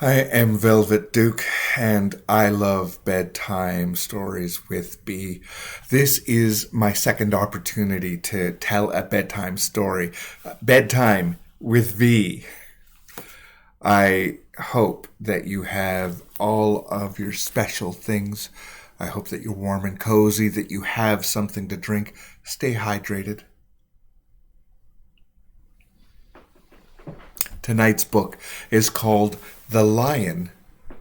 I am Velvet Duke, and I love bedtime stories with B. This is my second opportunity to tell a bedtime story. Bedtime with V. I hope that you have all of your special things. I hope that you're warm and cozy, that you have something to drink. Stay hydrated. Tonight's book is called The Lion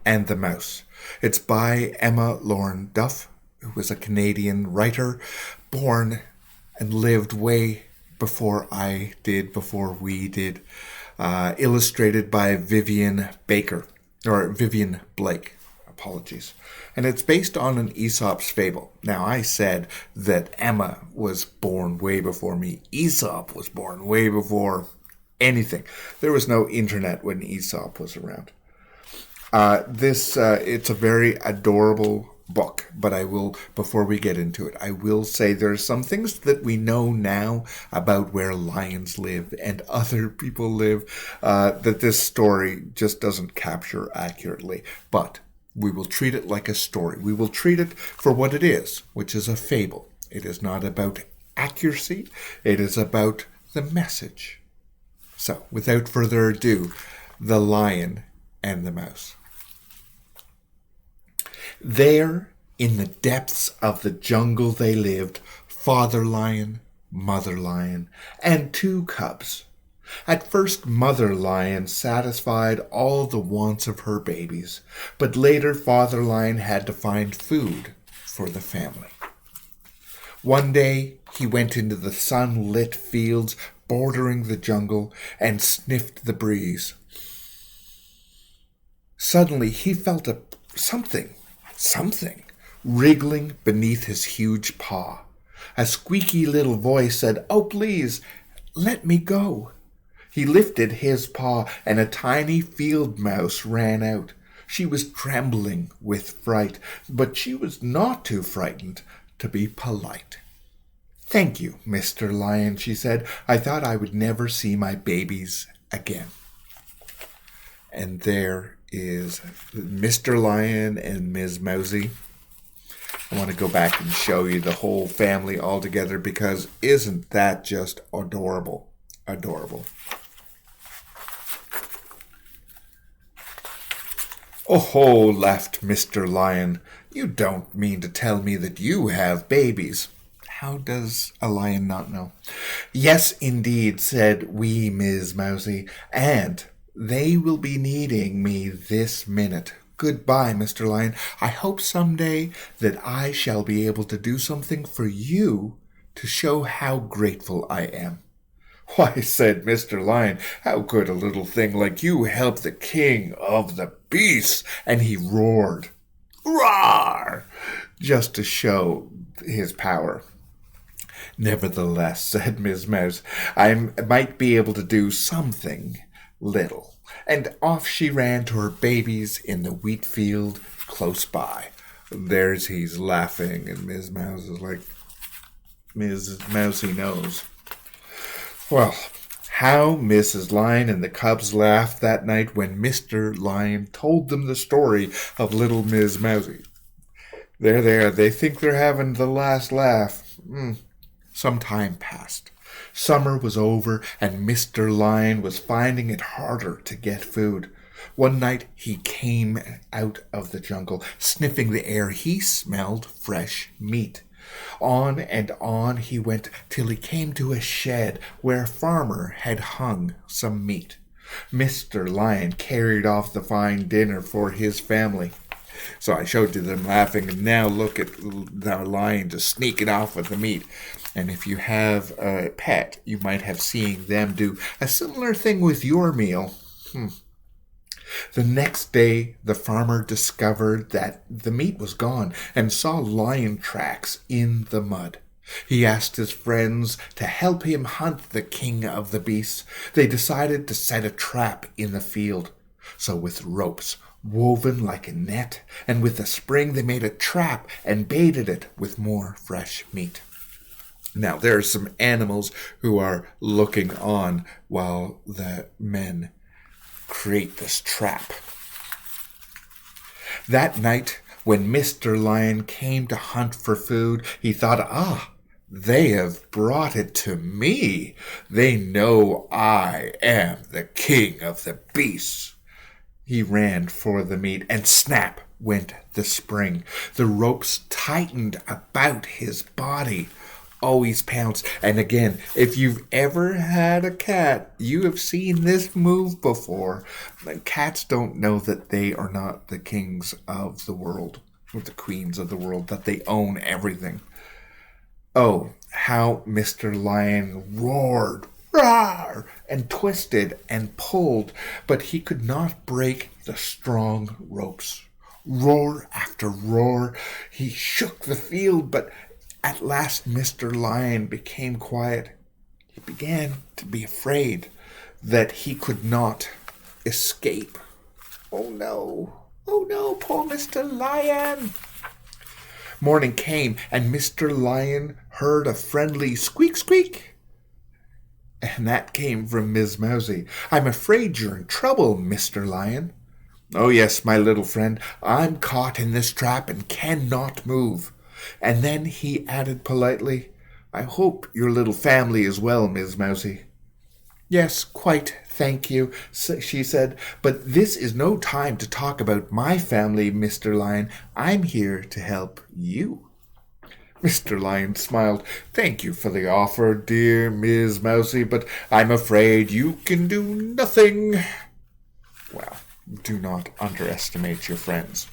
and the Mouse. It's by Emma Lorne Duff, who was a Canadian writer born and lived way before we did. Illustrated by Vivienne Blake. Apologies. And it's based on an Aesop's fable. Now, I said that Emma was born way before me. Aesop was born way before anything. There was no internet when Aesop was around. It's a very adorable book, but before we get into it, I will say there's some things that we know now about where lions live and other people live, that this story just doesn't capture accurately. But we will treat it like a story. We will treat it for what it is, which is a fable. It is not about accuracy. It is about the message. So, without further ado, The Lion and the Mouse. There, in the depths of the jungle they lived, father lion, mother lion, and two cubs. At first, mother lion satisfied all the wants of her babies, but later father lion had to find food for the family. One day, he went into the sunlit fields bordering the jungle and sniffed the breeze. Suddenly, he felt something wriggling beneath his huge paw. A squeaky little voice said, "Oh, please, let me go." He lifted his paw, and a tiny field mouse ran out. She was trembling with fright, but she was not too frightened to be polite. "Thank you, Mr. Lion," she said. "I thought I would never see my babies again." And there is Mr. Lion and Ms. Mousy. I want to go back and show you the whole family all together because isn't that just adorable? Adorable. "Oh, laughed Mr. Lion. You don't mean to tell me that you have babies." How does a lion not know? "Yes, indeed," said wee Ms. Mousy, "and they will be needing me this minute. Goodbye, Mr. Lion. I hope someday that I shall be able to do something for you to show how grateful I am." "Why," said Mr. Lion, "how could a little thing like you help the king of the beasts?" And he roared, "Roar!" just to show his power. "Nevertheless," said Miss Mouse, "I might be able to do something little." And off she ran to her babies in the wheat field close by. There's he's laughing, and Miss Mouse is like, Miss Mousy knows. Well, how Mrs. Lion and the cubs laughed that night when Mr. Lion told them the story of little Miss Mousy. There, they think they're having the last laugh. Some time passed. Summer was over, and Mr. Lion was finding it harder to get food. One night he came out of the jungle, sniffing the air. He smelled fresh meat. On and on he went till he came to a shed where a farmer had hung some meat. Mr. Lion carried off the fine dinner for his family. So I showed you them laughing, and now look at the lion just sneaking off with the meat. And if you have a pet, you might have seen them do a similar thing with your meal. The next day, the farmer discovered that the meat was gone and saw lion tracks in the mud. He asked his friends to help him hunt the king of the beasts. They decided to set a trap in the field. So with ropes woven like a net and with a spring, they made a trap and baited it with more fresh meat. Now, there are some animals who are looking on while the men create this trap. That night, when Mr. Lion came to hunt for food, he thought, they have brought it to me. They know I am the king of the beasts. He ran for the meat, and snap went the spring. The ropes tightened about his body. Oh, he's pounced. And again, if you've ever had a cat, you have seen this move before. Cats don't know that they are not the kings of the world, or the queens of the world, that they own everything. Oh, how Mr. Lion roared, "Roar!" and twisted and pulled, but he could not break the strong ropes. Roar after roar, he shook the field, but at last Mr. Lion became quiet. He began to be afraid that he could not escape. Oh no, poor Mr. Lion. Morning came, and Mr. Lion heard a friendly squeak, squeak. And that came from Ms. Mousie. "I'm afraid you're in trouble, Mr. Lion." "Oh, yes, my little friend. I'm caught in this trap and cannot move." And then he added politely, "I hope your little family is well, Ms. Mousie." "Yes, quite, thank you," she said. "But this is no time to talk about my family, Mr. Lion. I'm here to help you." Mr. Lion smiled. "Thank you for the offer, dear Ms. Mousie, but I'm afraid you can do nothing." Well, do not underestimate your friends.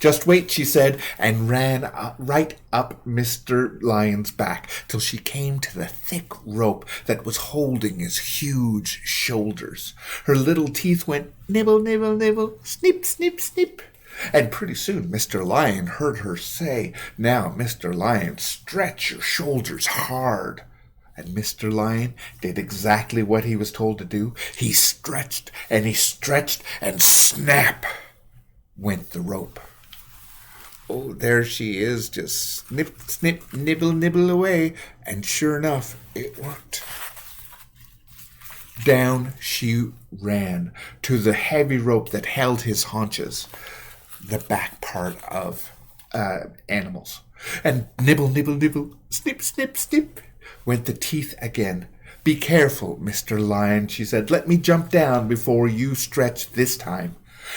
"Just wait," she said, and ran right up Mr. Lion's back till she came to the thick rope that was holding his huge shoulders. Her little teeth went nibble, nibble, nibble, snip, snip, snip. And pretty soon Mr. Lion heard her say, "Now, Mr. Lion, stretch your shoulders hard." And Mr. Lion did exactly what he was told to do. He stretched, and snap went the rope. Oh, there she is, just snip, snip, nibble, nibble away. And sure enough, it worked. Down she ran to the heavy rope that held his haunches, the back part of animals. And nibble, nibble, nibble, snip, snip, snip, went the teeth again. "Be careful, Mr. Lion," she said. "Let me jump down before you stretch this time."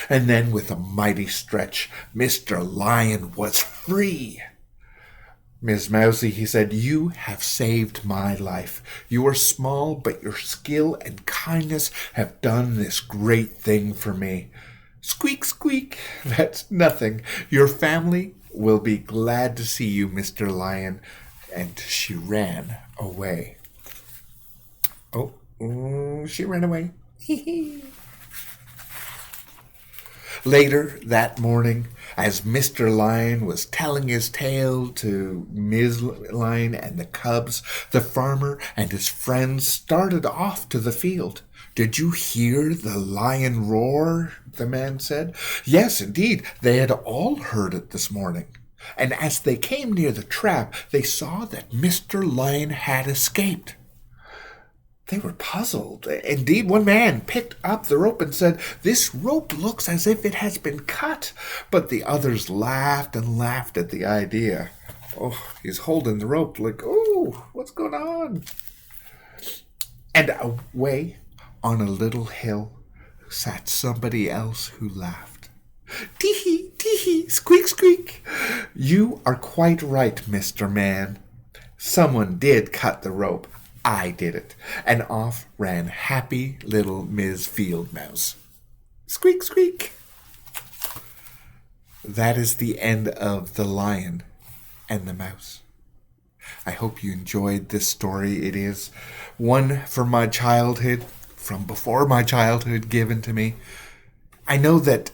And then with a mighty stretch, Mr. Lion was free. "Miss Mousie," he said, "you have saved my life. You are small, but your skill and kindness have done this great thing for me." "Squeak, squeak, that's nothing. Your family will be glad to see you, Mr. Lion." And she ran away. Oh, she ran away. Later that morning, as Mr. Lion was telling his tale to Ms. Lion and the cubs, the farmer and his friends started off to the field. "Did you hear the lion roar?" the man said. Yes, indeed, they had all heard it this morning. And as they came near the trap, they saw that Mr. Lion had escaped. They were puzzled. Indeed, one man picked up the rope and said, "This rope looks as if it has been cut." But the others laughed and laughed at the idea. Oh, he's holding the rope like, oh, what's going on? And away on a little hill sat somebody else who laughed. "Tee-hee, tee-hee, squeak, squeak. You are quite right, Mr. Man. Someone did cut the rope. I did it." And off ran happy little Ms. Field Mouse. Squeak, squeak. That is the end of The Lion and the Mouse. I hope you enjoyed this story. It is one from my childhood, from before my childhood, given to me. I know that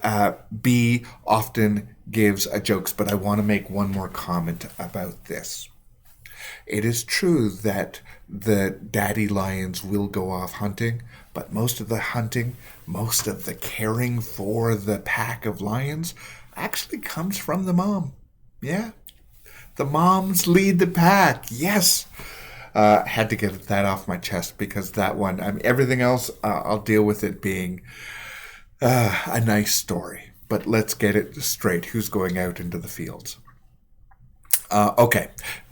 B often gives jokes, but I want to make one more comment about this. It is true that the daddy lions will go off hunting, but most of the hunting, most of the caring for the pack of lions actually comes from the mom. Yeah, the moms lead the pack. Yes. Had to get that off my chest because that one, everything else, I'll deal with it being a nice story. but let's get it straight. Who's going out into the fields? Okay.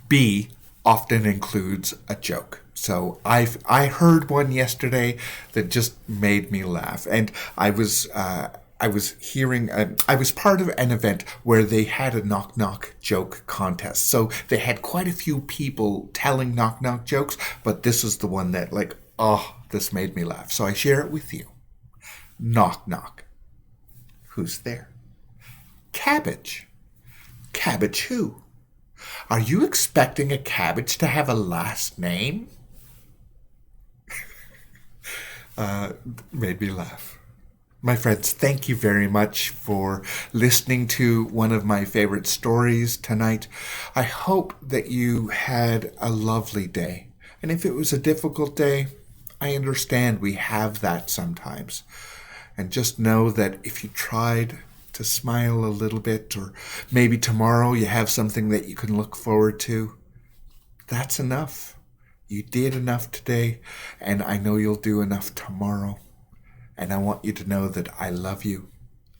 B often includes a joke. So I heard one yesterday that just made me laugh, and I was hearing I was part of an event where they had a knock knock joke contest. So they had quite a few people telling knock knock jokes, but this is the one that this made me laugh. So I share it with you. Knock knock. Who's there? Cabbage. Cabbage who? Are you expecting a cabbage to have a last name? Made me laugh. My friends, thank you very much for listening to one of my favorite stories tonight. I hope that you had a lovely day. And if it was a difficult day, I understand we have that sometimes. And just know that if you tried to smile a little bit, or maybe tomorrow you have something that you can look forward to, that's enough. You did enough today, and I know you'll do enough tomorrow. And I want you to know that I love you,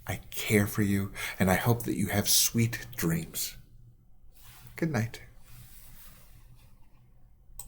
I care for you, and I hope that you have sweet dreams. Good night.